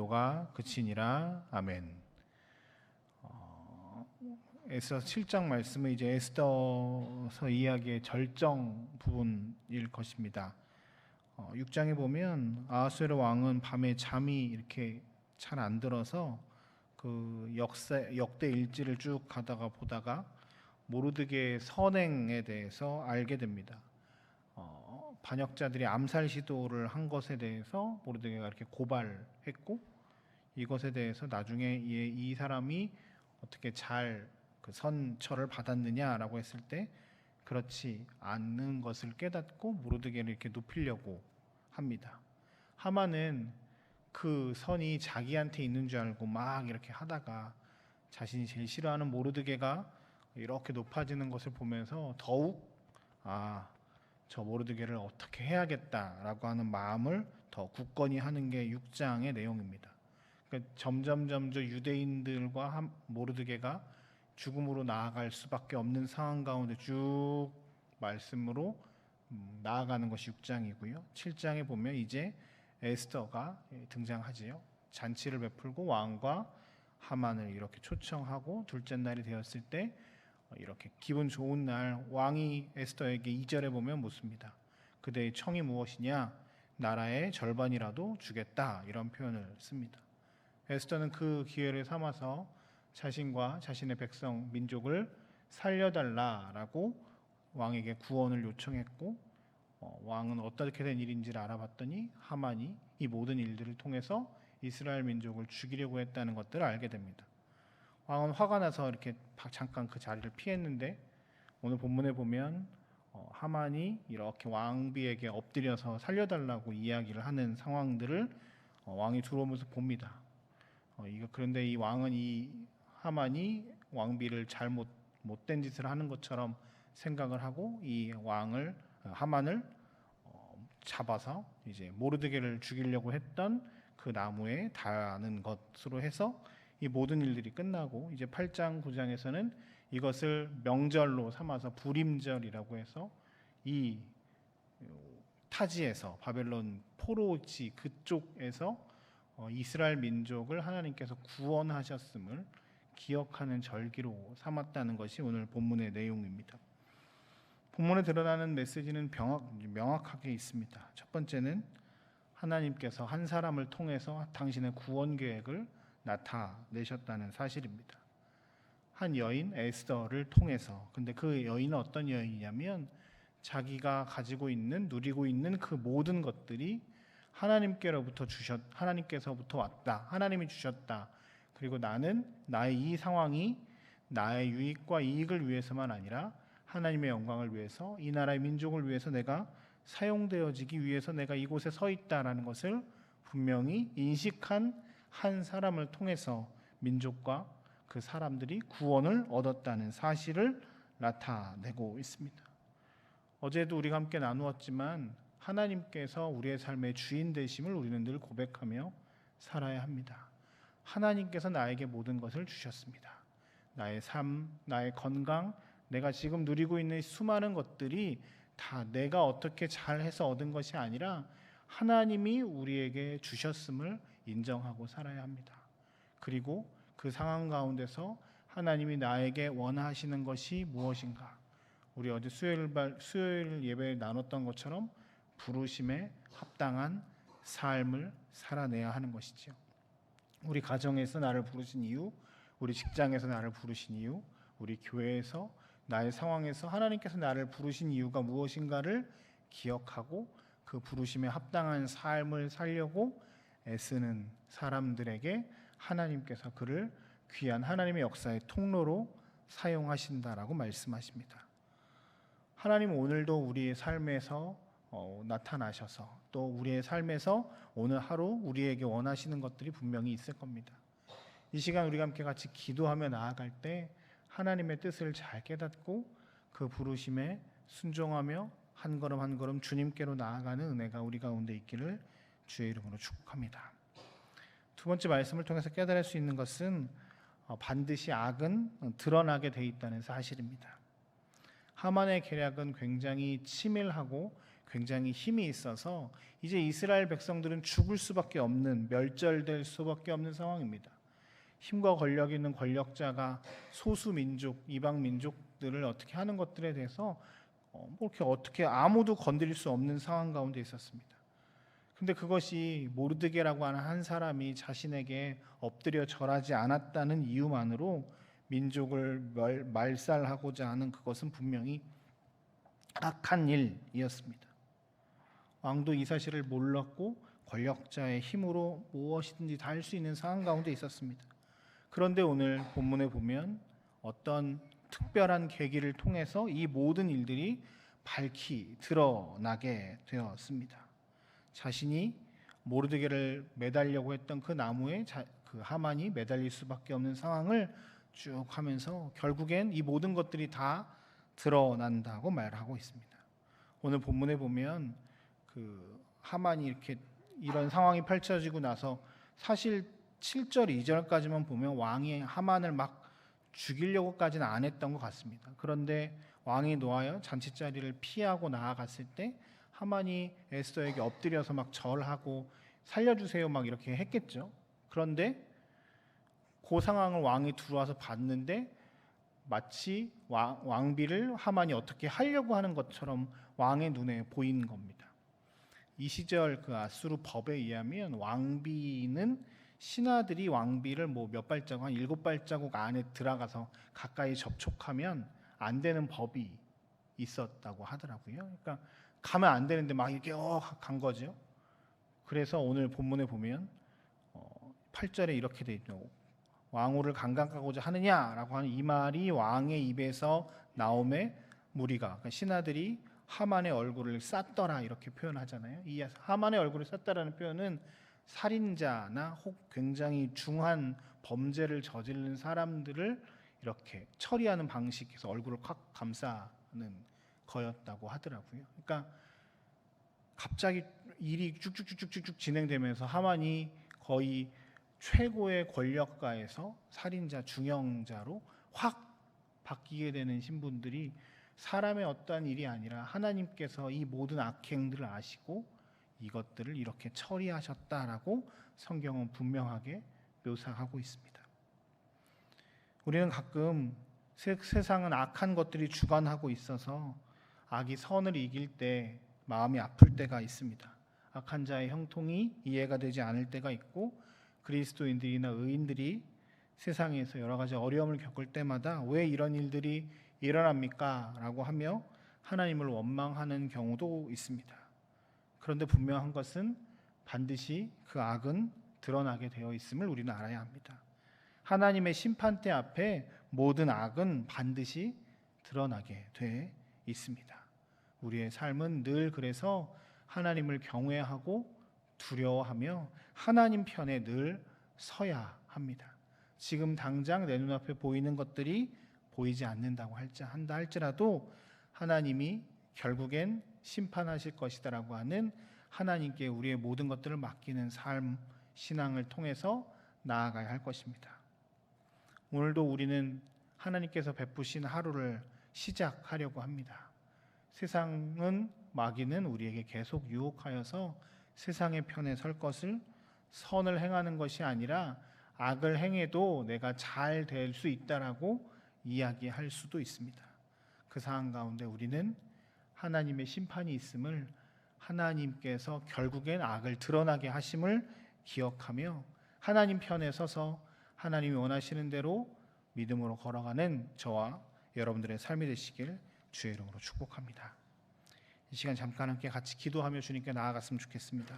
전도가 그치니라. 아멘. 에스더 7장 말씀은 이제 에스더서 이야기의 절정 부분일 것입니다. 6장에 보면 아하수에로 왕은 밤에 잠이 이렇게 잘 안 들어서 그 역대 일지를 쭉 가다가 보다가 모르드게의 선행에 대해서 알게 됩니다. 반역자들이 암살 시도를 한 것에 대해서 모르드게가 이렇게 고발했고, 이것에 대해서 나중에 이 사람이 어떻게 잘 그 선처를 받았느냐라고 했을 때 그렇지 않는 것을 깨닫고 모르드게를 이렇게 눕히려고 합니다. 하만은 그 선이 자기한테 있는 줄 알고 막 이렇게 하다가 자신이 제일 싫어하는 모르드게가 이렇게 높아지는 것을 보면서 더욱 저 모르드게를 어떻게 해야겠다라고 하는 마음을 더 굳건히 하는 게 6장의 내용입니다. 그러니까 점점 유대인들과 모르드게가 죽음으로 나아갈 수밖에 없는 상황 가운데 쭉 말씀으로 나아가는 것이 6장이고요. 7장에 보면 이제 에스더가 등장하지요. 잔치를 베풀고 왕과 하만을 이렇게 초청하고 둘째 날이 되었을 때 이렇게 기분 좋은 날 왕이 에스더에게 2절에 보면 묻습니다. 그대의 청이 무엇이냐? 나라의 절반이라도 주겠다. 이런 표현을 씁니다. 에스더는 그 기회를 삼아서 자신과 자신의 백성 민족을 살려달라라고 왕에게 구원을 요청했고, 왕은 어떻게 된 일인지를 알아봤더니 하만이 이 모든 일들을 통해서 이스라엘 민족을 죽이려고 했다는 것들을 알게 됩니다. 왕은 화가 나서 이렇게 잠깐 그 자리를 피했는데, 오늘 본문에 보면 하만이 이렇게 왕비에게 엎드려서 살려달라고 이야기를 하는 상황들을 왕이 들어오면서 봅니다. 그런데 이 왕은 이 하만이 왕비를 못된 짓을 하는 것처럼 생각을 하고 이 하만을 잡아서 이제 모르드게를 죽이려고 했던 그 나무에 다는 것으로 해서 이 모든 일들이 끝나고, 이제 8장 9장에서는 이것을 명절로 삼아서 불임절이라고 해서 이 타지에서 바벨론 포로지 그쪽에서 이스라엘 민족을 하나님께서 구원하셨음을 기억하는 절기로 삼았다는 것이 오늘 본문의 내용입니다. 본문에 드러나는 메시지는 명확하게 있습니다. 첫 번째는 하나님께서 한 사람을 통해서 당신의 구원 계획을 나타내셨다는 사실입니다. 한 여인 에스더를 통해서. 근데 그 여인은 어떤 여인이냐면 자기가 누리고 있는 그 모든 것들이 하나님께서부터 왔다. 하나님이 주셨다. 그리고 나는 나의 이 상황이 나의 유익과 이익을 위해서만 아니라 하나님의 영광을 위해서, 이 나라의 민족을 위해서 내가 사용되어지기 위해서 내가 이곳에 서 있다라는 것을 분명히 인식한 한 사람을 통해서 민족과 그 사람들이 구원을 얻었다는 사실을 나타내고 있습니다. 어제도 우리가 함께 나누었지만 하나님께서 우리의 삶의 주인 되심을 우리는 늘 고백하며 살아야 합니다. 하나님께서 나에게 모든 것을 주셨습니다. 나의 삶, 나의 건강, 내가 지금 누리고 있는 수많은 것들이 다 내가 어떻게 잘해서 얻은 것이 아니라 하나님이 우리에게 주셨음을 인정하고 살아야 합니다. 그리고 그 상황 가운데서 하나님이 나에게 원하시는 것이 무엇인가? 우리 어제 수요일 예배에 나눴던 것처럼 부르심에 합당한 삶을 살아내야 하는 것이죠. 우리 가정에서 나를 부르신 이유, 우리 직장에서 나를 부르신 이유, 우리 교회에서 나의 상황에서 하나님께서 나를 부르신 이유가 무엇인가를 기억하고 그 부르심에 합당한 삶을 살려고 애쓰는 사람들에게 하나님께서 그를 귀한 하나님의 역사의 통로로 사용하신다라고 말씀하십니다. 하나님은 오늘도 우리의 삶에서 나타나셔서 또 우리의 삶에서 오늘 하루 우리에게 원하시는 것들이 분명히 있을 겁니다. 이 시간 우리가 함께 같이 기도하며 나아갈 때 하나님의 뜻을 잘 깨닫고 그 부르심에 순종하며 한 걸음 한 걸음 주님께로 나아가는 은혜가 우리 가운데 있기를 주의 이름으로 축복합니다. 두 번째 말씀을 통해서 깨달을 수 있는 것은 반드시 악은 드러나게 돼 있다는 사실입니다. 하만의 계략은 굉장히 치밀하고 굉장히 힘이 있어서 이제 이스라엘 백성들은 죽을 수밖에 없는, 멸절될 수밖에 없는 상황입니다. 힘과 권력 있는 권력자가 소수 민족, 이방 민족들을 어떻게 하는 것들에 대해서 이렇게 어떻게 아무도 건드릴 수 없는 상황 가운데 있었습니다. 근데 그것이 모르드게라고 하는 한 사람이 자신에게 엎드려 절하지 않았다는 이유만으로 민족을 말살하고자 하는 그것은 분명히 악한 일이었습니다. 왕도 이 사실을 몰랐고 권력자의 힘으로 무엇이든지 다 할 수 있는 상황 가운데 있었습니다. 그런데 오늘 본문에 보면 어떤 특별한 계기를 통해서 이 모든 일들이 밝히 드러나게 되었습니다. 자신이 모르드게를 매달려고 했던 그 나무에 그 하만이 매달릴 수밖에 없는 상황을 쭉 하면서 결국엔 이 모든 것들이 다 드러난다고 말하고 있습니다. 오늘 본문에 보면 그 하만이 이렇게 이런 상황이 펼쳐지고 나서 사실 7절 2절까지만 보면 왕이 하만을 막 죽이려고까지는 안 했던 것 같습니다. 그런데 왕이 노하여 잔치자리를 피하고 나아갔을 때 하만이 에스더에게 엎드려서 막 절하고 살려주세요 막 이렇게 했겠죠. 그런데 그 상황을 왕이 들어와서 봤는데 마치 왕비를 하만이 어떻게 하려고 하는 것처럼 왕의 눈에 보이는 겁니다. 이 시절 그 아수르 법에 의하면 왕비는 신하들이 왕비를 뭐 몇 발자국, 한 7발자국 안에 들어가서 가까이 접촉하면 안 되는 법이 있었다고 하더라고요. 그러니까 가면 안 되는데 막 이렇게 간 거죠. 그래서 오늘 본문에 보면 8절에 이렇게 돼 있죠. 왕후를 강간하고자 하느냐라고 하는 이 말이 왕의 입에서 나오매 무리가, 그러니까 신하들이 하만의 얼굴을 쌌더라 이렇게 표현하잖아요. 이 하만의 얼굴을 쌌다라는 표현은 살인자나 혹 굉장히 중한 범죄를 저지른 사람들을 이렇게 처리하는 방식에서 얼굴을 콱 감싸는 거였다고 하더라고요. 그러니까 갑자기 일이 쭉쭉쭉쭉쭉 진행되면서 하만이 거의 최고의 권력가에서 살인자, 중형자로 확 바뀌게 되는 신분들이 사람의 어떠한 일이 아니라 하나님께서 이 모든 악행들을 아시고 이것들을 이렇게 처리하셨다라고 성경은 분명하게 묘사하고 있습니다. 우리는 가끔 세상은 악한 것들이 주관하고 있어서 악이 선을 이길 때 마음이 아플 때가 있습니다. 악한 자의 형통이 이해가 되지 않을 때가 있고 그리스도인들이나 의인들이 세상에서 여러 가지 어려움을 겪을 때마다 왜 이런 일들이 일어납니까? 라고 하며 하나님을 원망하는 경우도 있습니다. 그런데 분명한 것은 반드시 그 악은 드러나게 되어 있음을 우리는 알아야 합니다. 하나님의 심판대 앞에 모든 악은 반드시 드러나게 돼 있습니다. 우리의 삶은 늘 그래서 하나님을 경외하고 두려워하며 하나님 편에 늘 서야 합니다. 지금 당장 내 눈앞에 보이는 것들이 보이지 않는다고 한다 할지라도 하나님이 결국엔 심판하실 것이다라고 하는 하나님께 우리의 모든 것들을 맡기는 삶, 신앙을 통해서 나아가야 할 것입니다. 오늘도 우리는 하나님께서 베푸신 하루를 시작하려고 합니다. 세상은, 마귀는 우리에게 계속 유혹하여서 세상의 편에 설 것을, 선을 행하는 것이 아니라 악을 행해도 내가 잘 될 수 있다라고 이야기할 수도 있습니다. 그 상황 가운데 우리는 하나님의 심판이 있음을, 하나님께서 결국엔 악을 드러나게 하심을 기억하며 하나님 편에 서서 하나님이 원하시는 대로 믿음으로 걸어가는 저와 여러분들의 삶이 되시길 주의 이름으로 축복합니다. 이 시간 잠깐 함께 같이 기도하며 주님께 나아갔으면 좋겠습니다.